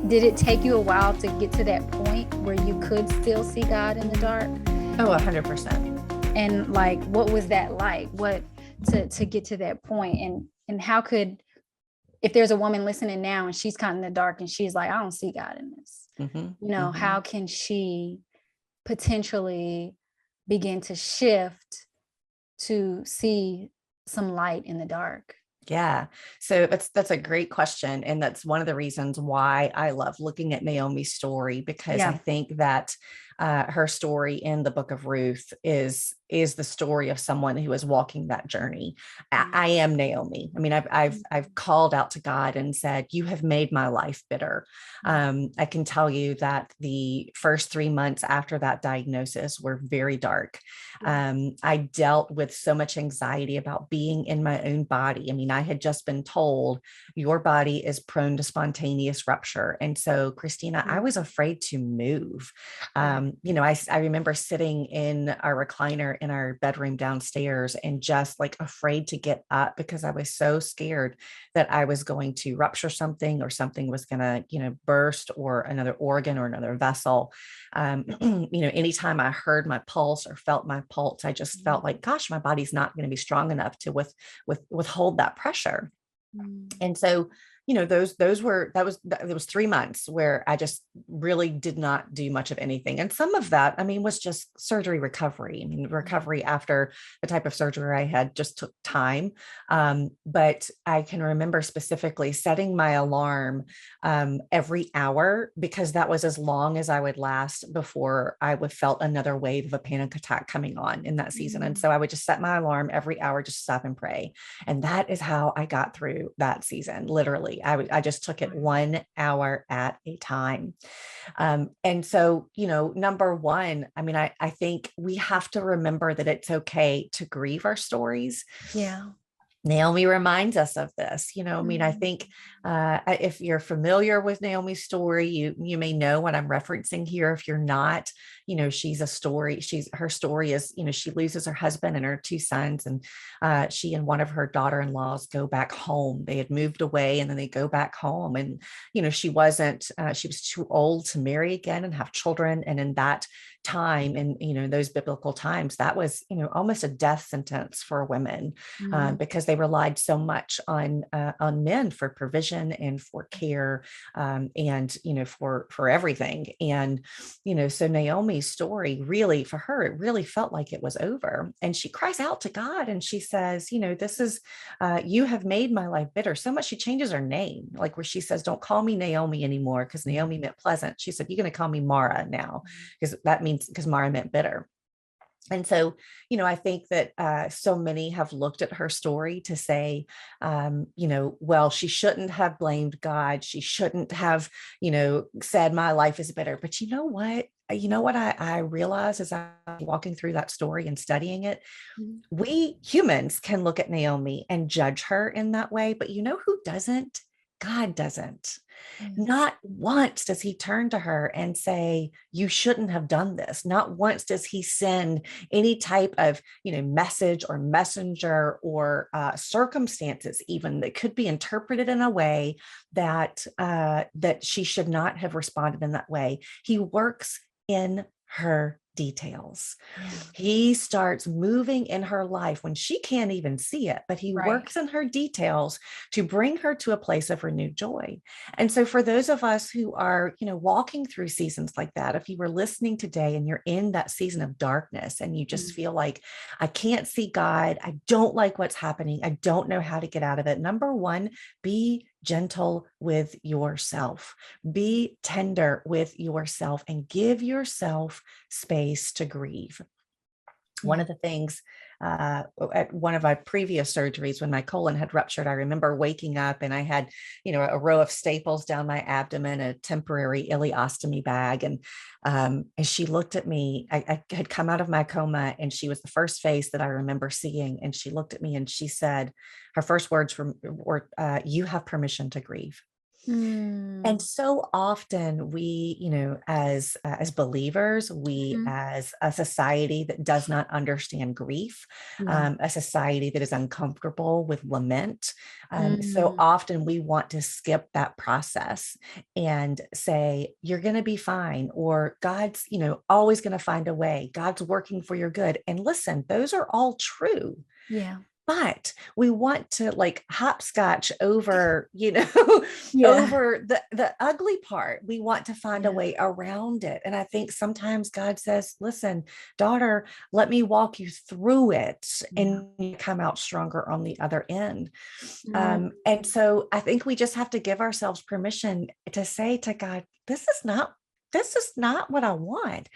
Did it take you a while to get to that point where you could still see God in the dark? Oh, 100%. And like, what was that like? What to get to that point? And how could, if there's a woman listening now and she's kind of in the dark and she's like, I don't see God in this, how can she potentially begin to shift to see some light in the dark? Yeah. So that's a great question. And that's one of the reasons why I love looking at Naomi's story, because I think that her story in the book of Ruth is the story of someone who is walking that journey. I am Naomi. I mean, I've called out to God and said, you have made my life bitter. I can tell you that the first 3 months after that diagnosis were very dark. I dealt with so much anxiety about being in my own body. I mean, I had just been told your body is prone to spontaneous rupture. And so, Christina, I was afraid to move. I remember sitting in our recliner in our bedroom downstairs and just like afraid to get up because I was so scared that I was going to rupture something or something was going to, burst, or another organ or another vessel. Anytime I heard my pulse or felt my pulse, I just felt like, gosh, my body's not going to be strong enough to withhold that pressure. And so, it was 3 months where I just really did not do much of anything. And some of that, was just surgery recovery. Recovery after the type of surgery I had just took time. But I can remember specifically setting my alarm every hour, because that was as long as I would last before I would felt another wave of a panic attack coming on in that season. And so I would just set my alarm every hour, just stop and pray. And that is how I got through that season. Literally, I just took it 1 hour at a time. And so, number one, I think we have to remember that it's okay to grieve our stories. Yeah. Naomi reminds us of this, I think if you're familiar with Naomi's story, you may know what I'm referencing here. If you're not, her story is, she loses her husband and her 2 sons, and she and one of her daughter-in-laws go back home. They had moved away and then they go back home, and, she was too old to marry again and have children. And in that time, and, those biblical times, that was, almost a death sentence for women, because they relied so much on men for provision and for care, and for everything. And so Naomi's story, really, for her, it really felt like it was over. And she cries out to God and she says, this is you have made my life bitter. So much she changes her name, like where she says, don't call me Naomi anymore, because Naomi meant pleasant. She said, you're going to call me Mara now, because Mara meant bitter. And so, I think that so many have looked at her story to say, well, she shouldn't have blamed God. She shouldn't have, said my life is bitter. But you know what? I realized as I was walking through that story and studying it, we humans can look at Naomi and judge her in that way. But you know who doesn't? God doesn't. Not once does he turn to her and say, you shouldn't have done this. Not once does he send any type of, message or messenger or circumstances even that could be interpreted in a way that she should not have responded in that way. He works in her details. He starts moving in her life when she can't even see it, but he works in her details to bring her to a place of renewed joy. And so for those of us who are, walking through seasons like that, if you were listening today and you're in that season of darkness and you just feel like, I can't see God, I don't like what's happening, I don't know how to get out of it. Number one, be gentle with yourself, be tender with yourself, and give yourself space to grieve. One of the things at one of my previous surgeries, when my colon had ruptured, I remember waking up and I had, a row of staples down my abdomen, a temporary ileostomy bag. And she looked at me. I had come out of my coma, and she was the first face that I remember seeing. And she looked at me and she said, her first words were, you have permission to grieve. And Mm. so often we, as believers, we Mhm. as a society that does not understand grief, Yeah. a society that is uncomfortable with lament. So Mm. often we want to skip that process and say, you're going to be fine, or God's, always going to find a way. God's working for your good. And listen, those are all true. Yeah. But we want to like hopscotch over, Yeah. over the ugly part. We want to find a Yeah. way around it. And I think sometimes God says, listen, daughter, let me walk you through it Yeah. and you come out stronger on the other end. Mm. And so I think we just have to give ourselves permission to say to God, this is not what I want.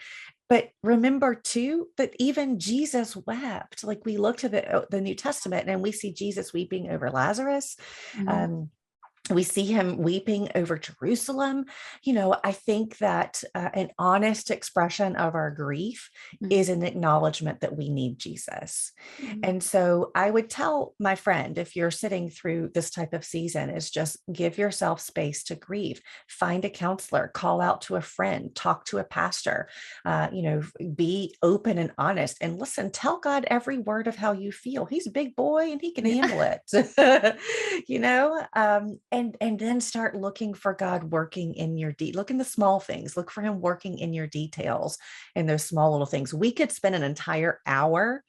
But remember too that even Jesus wept. Like we look to the New Testament and we see Jesus weeping over Lazarus. Mhm. Um, we see him weeping over Jerusalem. I think that an honest expression of our grief is Mhm. an acknowledgement that we need Jesus. Mhm. And so I would tell my friend, if you're sitting through this type of season, is just give yourself space to grieve. Find a counselor, call out to a friend, talk to a pastor, be open and honest and listen, tell God every word of how you feel. He's a big boy and he can Yeah. handle it. And then start looking for God working in your look in the small things, look for him working in your details and those small little things. We could spend an entire hour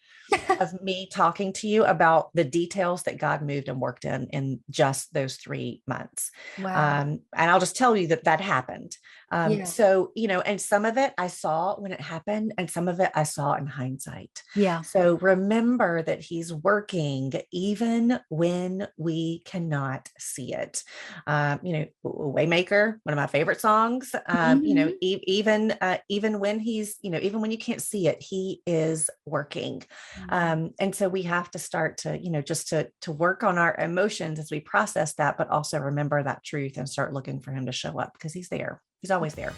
of me talking to you about the details that God moved and worked in just those 3 months. Wow. And I'll just tell you that that happened. Yeah. So, and some of it I saw when it happened, and some of it I saw in hindsight. Yeah. So remember that he's working even when we cannot see it. Waymaker, one of my favorite songs. Mhm. Even when he's, even when you can't see it, he is working. Mhm. And so we have to start to, just to work on our emotions as we process that, but also remember that truth and start looking for him to show up because he's there. He's always there.